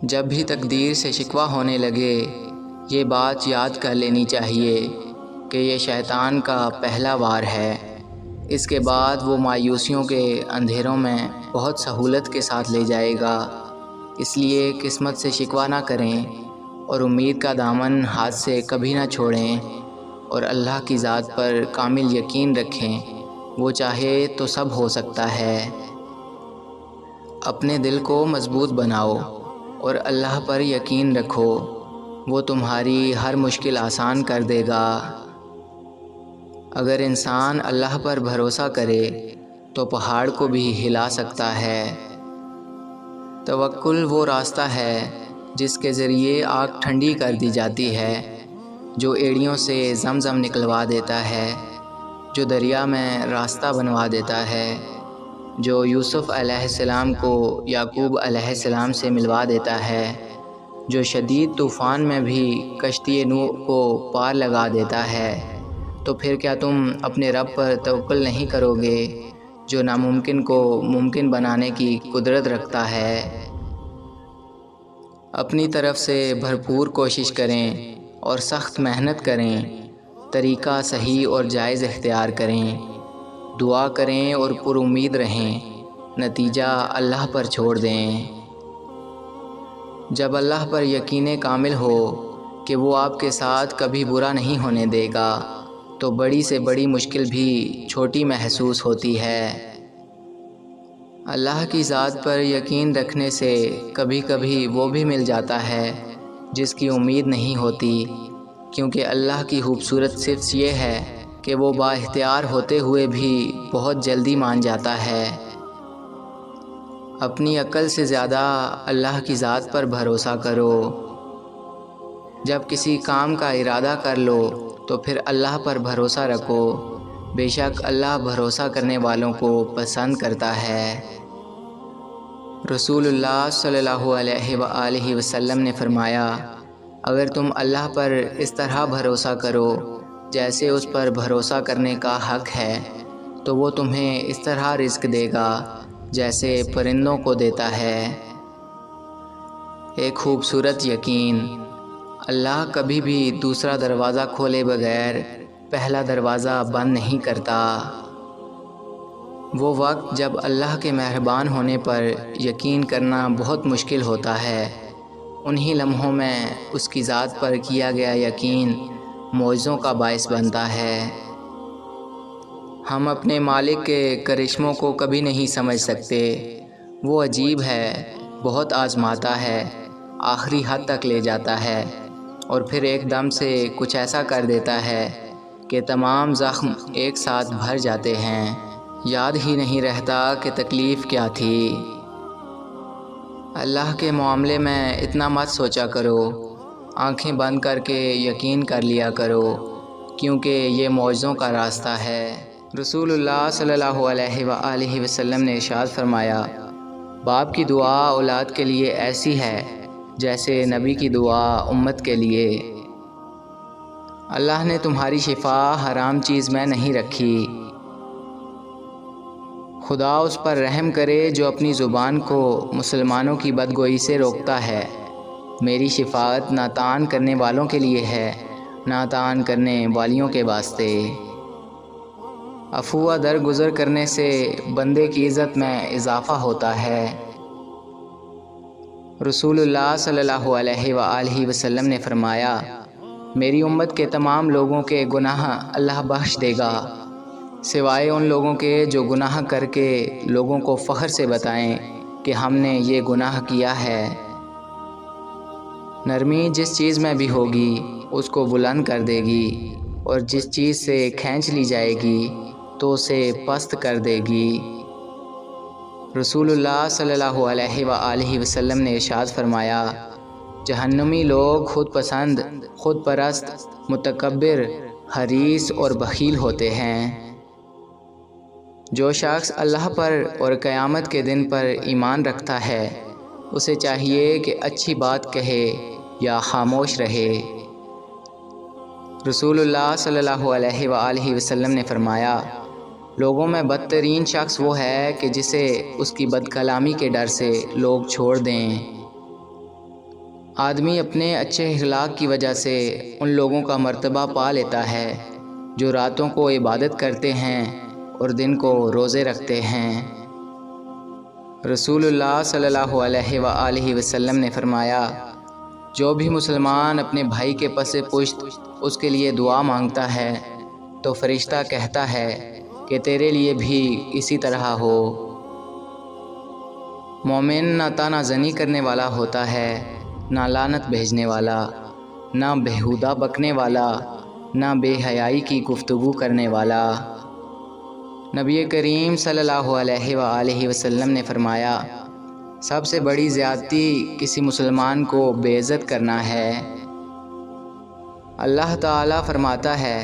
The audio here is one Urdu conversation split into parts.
جب بھی تقدیر سے شکوہ ہونے لگے یہ بات یاد کر لینی چاہیے کہ یہ شیطان کا پہلا وار ہے۔ اس کے بعد وہ مایوسیوں کے اندھیروں میں بہت سہولت کے ساتھ لے جائے گا۔ اس لیے قسمت سے شکوہ نہ کریں اور امید کا دامن ہاتھ سے کبھی نہ چھوڑیں، اور اللہ کی ذات پر کامل یقین رکھیں، وہ چاہے تو سب ہو سکتا ہے۔ اپنے دل کو مضبوط بناؤ اور اللہ پر یقین رکھو، وہ تمہاری ہر مشکل آسان کر دے گا۔ اگر انسان اللہ پر بھروسہ کرے تو پہاڑ کو بھی ہلا سکتا ہے۔ توکل وہ راستہ ہے جس کے ذریعے آگ ٹھنڈی کر دی جاتی ہے، جو ایڑیوں سے زمزم نکلوا دیتا ہے، جو دریا میں راستہ بنوا دیتا ہے، جو یوسف علیہ السلام کو یعقوب علیہ السلام سے ملوا دیتا ہے، جو شدید طوفان میں بھی کشتی نوح کو پار لگا دیتا ہے۔ تو پھر کیا تم اپنے رب پر توکل نہیں کرو گے جو ناممکن کو ممکن بنانے کی قدرت رکھتا ہے؟ اپنی طرف سے بھرپور کوشش کریں اور سخت محنت کریں، طریقہ صحیح اور جائز اختیار کریں، دعا کریں اور پر امید رہیں، نتیجہ اللہ پر چھوڑ دیں۔ جب اللہ پر یقین کامل ہو کہ وہ آپ کے ساتھ کبھی برا نہیں ہونے دے گا تو بڑی سے بڑی مشکل بھی چھوٹی محسوس ہوتی ہے۔ اللہ کی ذات پر یقین رکھنے سے کبھی کبھی وہ بھی مل جاتا ہے جس کی امید نہیں ہوتی، کیونکہ اللہ کی خوبصورت صفت یہ ہے کہ وہ با اختیار ہوتے ہوئے بھی بہت جلدی مان جاتا ہے۔ اپنی عقل سے زیادہ اللہ کی ذات پر بھروسہ کرو۔ جب کسی کام کا ارادہ کر لو تو پھر اللہ پر بھروسہ رکھو، بے شک اللہ بھروسہ کرنے والوں کو پسند کرتا ہے۔ رسول اللہ صلی اللہ علیہ وآلہ وسلم نے فرمایا، اگر تم اللہ پر اس طرح بھروسہ کرو جیسے اس پر بھروسہ کرنے کا حق ہے تو وہ تمہیں اس طرح رزق دے گا جیسے پرندوں کو دیتا ہے۔ ایک خوبصورت یقین، اللہ کبھی بھی دوسرا دروازہ کھولے بغیر پہلا دروازہ بند نہیں کرتا۔ وہ وقت جب اللہ کے مہربان ہونے پر یقین کرنا بہت مشکل ہوتا ہے، انہی لمحوں میں اس کی ذات پر کیا گیا یقین معجزوں کا باعث بنتا ہے۔ ہم اپنے مالک کے کرشموں کو کبھی نہیں سمجھ سکتے، وہ عجیب ہے، بہت آزماتا ہے، آخری حد تک لے جاتا ہے اور پھر ایک دم سے کچھ ایسا کر دیتا ہے کہ تمام زخم ایک ساتھ بھر جاتے ہیں، یاد ہی نہیں رہتا کہ تکلیف کیا تھی۔ اللہ کے معاملے میں اتنا مت سوچا کرو، آنکھیں بند کر کے یقین کر لیا کرو، کیونکہ یہ معجزوں کا راستہ ہے۔ رسول اللہ صلی اللہ علیہ وآلہ وسلم نے ارشاد فرمایا، باپ کی دعا اولاد کے لیے ایسی ہے جیسے نبی کی دعا امت کے لیے۔ اللہ نے تمہاری شفا حرام چیز میں نہیں رکھی۔ خدا اس پر رحم کرے جو اپنی زبان کو مسلمانوں کی بدگوئی سے روکتا ہے۔ میری شفاعت ناتان کرنے والوں کے لیے ہے، ناتان کرنے والیوں کے واسطے۔ عفو درگزر کرنے سے بندے کی عزت میں اضافہ ہوتا ہے۔ رسول اللہ صلی اللہ علیہ وآلہ وسلم نے فرمایا، میری امت کے تمام لوگوں کے گناہ اللہ بخش دے گا، سوائے ان لوگوں کے جو گناہ کر کے لوگوں کو فخر سے بتائیں کہ ہم نے یہ گناہ کیا ہے۔ نرمی جس چیز میں بھی ہوگی اس کو بلند کر دے گی، اور جس چیز سے کھینچ لی جائے گی تو اسے پست کر دے گی۔ رسول اللہ صلی اللہ علیہ وآلہ وسلم نے ارشاد فرمایا، جہنمی لوگ خود پسند، خود پرست، متکبر، حریص اور بخیل ہوتے ہیں۔ جو شخص اللہ پر اور قیامت کے دن پر ایمان رکھتا ہے اسے چاہیے کہ اچھی بات کہے یا خاموش رہے۔ رسول اللہ صلی اللہ علیہ وآلہ وسلم نے فرمایا، لوگوں میں بدترین شخص وہ ہے کہ جسے اس کی بد کلامی کے ڈر سے لوگ چھوڑ دیں۔ آدمی اپنے اچھے اخلاق کی وجہ سے ان لوگوں کا مرتبہ پا لیتا ہے جو راتوں کو عبادت کرتے ہیں اور دن کو روزے رکھتے ہیں۔ رسول اللہ صلی اللہ علیہ وآلہ وسلم نے فرمایا، جو بھی مسلمان اپنے بھائی کے پس پشت اس کے لیے دعا مانگتا ہے تو فرشتہ کہتا ہے کہ تیرے لیے بھی اسی طرح ہو۔ مومن نہ طعنہ زنی کرنے والا ہوتا ہے، نہ لعنت بھیجنے والا، نہ بیہودہ بکنے والا، نہ بے حیائی کی گفتگو کرنے والا۔ نبی کریم صلی اللہ علیہ وآلہ وسلم نے فرمایا، سب سے بڑی زیادتی کسی مسلمان کو بے عزت کرنا ہے۔ اللہ تعالیٰ فرماتا ہے،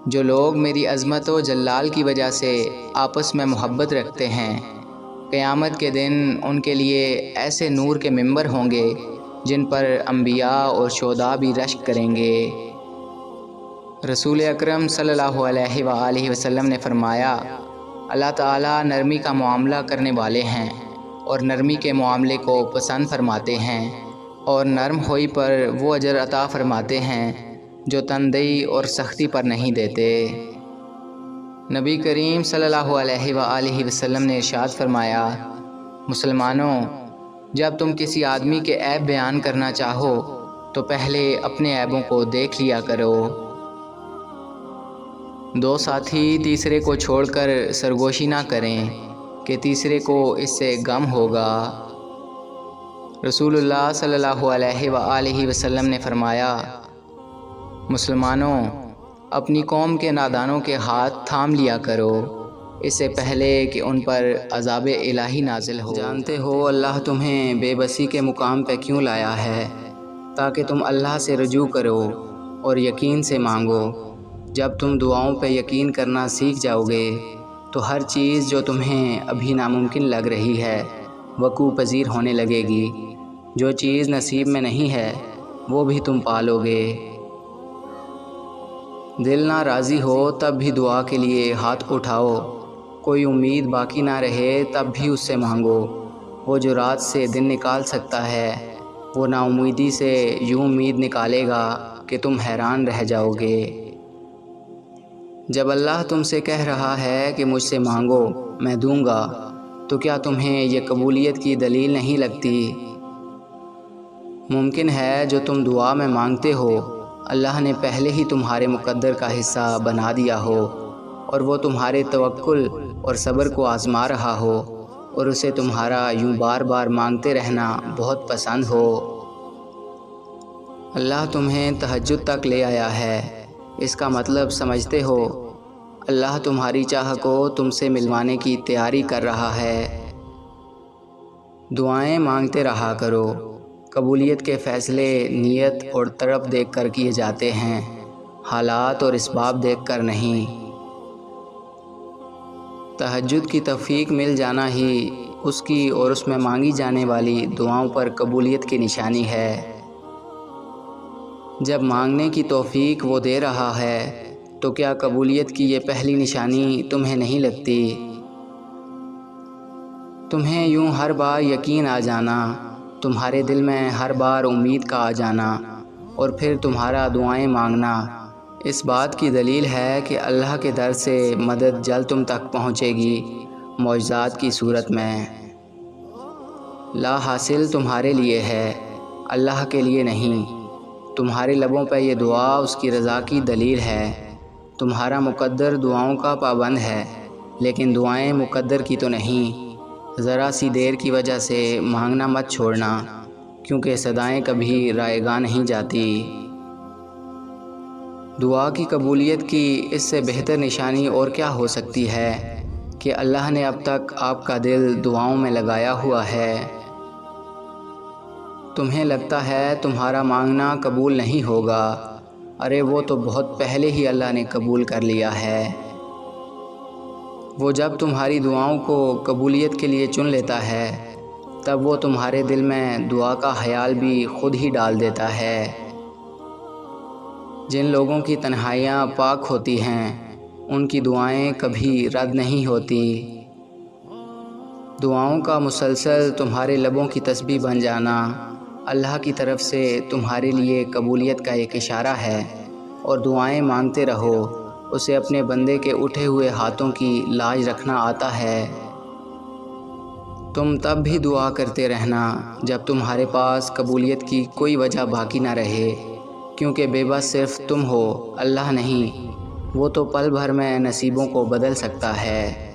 جو لوگ میری عظمت و جلال کی وجہ سے آپس میں محبت رکھتے ہیں، قیامت کے دن ان کے لیے ایسے نور کے ممبر ہوں گے جن پر انبیاء اور شہداء بھی رشک کریں گے۔ رسول اکرم صلی اللہ علیہ وآلہ وسلم نے فرمایا، اللہ تعالیٰ نرمی کا معاملہ کرنے والے ہیں اور نرمی کے معاملے کو پسند فرماتے ہیں، اور نرم ہوئی پر وہ اجر عطا فرماتے ہیں جو تندئی اور سختی پر نہیں دیتے۔ نبی کریم صلی اللہ علیہ وآلہ وسلم نے ارشاد فرمایا، مسلمانوں، جب تم کسی آدمی کے عیب بیان کرنا چاہو تو پہلے اپنے عیبوں کو دیکھ لیا کرو۔ دو ساتھی تیسرے کو چھوڑ کر سرگوشی نہ کریں کہ تیسرے کو اس سے غم ہوگا۔ رسول اللہ صلی اللہ علیہ وآلہ وسلم نے فرمایا، مسلمانوں، اپنی قوم کے نادانوں کے ہاتھ تھام لیا کرو اس سے پہلے کہ ان پر عذاب الہی نازل ہو۔ جانتے ہو اللہ تمہیں بے بسی کے مقام پہ کیوں لایا ہے، تاکہ تم اللہ سے رجوع کرو اور یقین سے مانگو۔ جب تم دعاؤں پہ یقین کرنا سیکھ جاؤ گے تو ہر چیز جو تمہیں ابھی ناممکن لگ رہی ہے وقوع پذیر ہونے لگے گی۔ جو چیز نصیب میں نہیں ہے وہ بھی تم پالو گے۔ دل نہ راضی ہو تب بھی دعا کے لیے ہاتھ اٹھاؤ، کوئی امید باقی نہ رہے تب بھی اس سے مانگو۔ وہ جو رات سے دن نکال سکتا ہے وہ نا امیدی سے یوں امید نکالے گا کہ تم حیران رہ جاؤ گے۔ جب اللہ تم سے کہہ رہا ہے کہ مجھ سے مانگو میں دوں گا، تو کیا تمہیں یہ قبولیت کی دلیل نہیں لگتی؟ ممکن ہے جو تم دعا میں مانگتے ہو اللہ نے پہلے ہی تمہارے مقدر کا حصہ بنا دیا ہو، اور وہ تمہارے توکل اور صبر کو آزما رہا ہو، اور اسے تمہارا یوں بار بار مانگتے رہنا بہت پسند ہو۔ اللہ تمہیں تہجد تک لے آیا ہے، اس کا مطلب سمجھتے ہو؟ اللہ تمہاری چاہ کو تم سے ملوانے کی تیاری کر رہا ہے۔ دعائیں مانگتے رہا کرو، قبولیت کے فیصلے نیت اور طرف دیکھ کر کیے جاتے ہیں، حالات اور اسباب دیکھ کر نہیں۔ تہجد کی توفیق مل جانا ہی اس کی اور اس میں مانگی جانے والی دعاؤں پر قبولیت کی نشانی ہے۔ جب مانگنے کی توفیق وہ دے رہا ہے تو کیا قبولیت کی یہ پہلی نشانی تمہیں نہیں لگتی؟ تمہیں یوں ہر بار یقین آ جانا، تمہارے دل میں ہر بار امید کا آ جانا، اور پھر تمہارا دعائیں مانگنا اس بات کی دلیل ہے کہ اللہ کے در سے مدد جلد تم تک پہنچے گی، معجزات کی صورت میں۔ لا حاصل تمہارے لیے ہے، اللہ کے لیے نہیں۔ تمہارے لبوں پہ یہ دعا اس کی رضا کی دلیل ہے۔ تمہارا مقدر دعاؤں کا پابند ہے، لیکن دعائیں مقدر کی تو نہیں۔ ذرا سی دیر کی وجہ سے مانگنا مت چھوڑنا، کیونکہ صدائیں کبھی رائے گاہ نہیں جاتی۔ دعا کی قبولیت کی اس سے بہتر نشانی اور کیا ہو سکتی ہے کہ اللہ نے اب تک آپ کا دل دعاؤں میں لگایا ہوا ہے۔ تمہیں لگتا ہے تمہارا مانگنا قبول نہیں ہوگا، ارے وہ تو بہت پہلے ہی اللہ نے قبول کر لیا ہے۔ وہ جب تمہاری دعاؤں کو قبولیت کے لیے چن لیتا ہے تب وہ تمہارے دل میں دعا کا خیال بھی خود ہی ڈال دیتا ہے۔ جن لوگوں کی تنہائیاں پاک ہوتی ہیں ان کی دعائیں کبھی رد نہیں ہوتی۔ دعاؤں کا مسلسل تمہارے لبوں کی تسبیح بن جانا اللہ کی طرف سے تمہارے لیے قبولیت کا ایک اشارہ ہے، اور دعائیں مانگتے رہو، اسے اپنے بندے کے اٹھے ہوئے ہاتھوں کی لاج رکھنا آتا ہے۔ تم تب بھی دعا کرتے رہنا جب تمہارے پاس قبولیت کی کوئی وجہ باقی نہ رہے، کیونکہ بے بس صرف تم ہو، اللہ نہیں۔ وہ تو پل بھر میں نصیبوں کو بدل سکتا ہے۔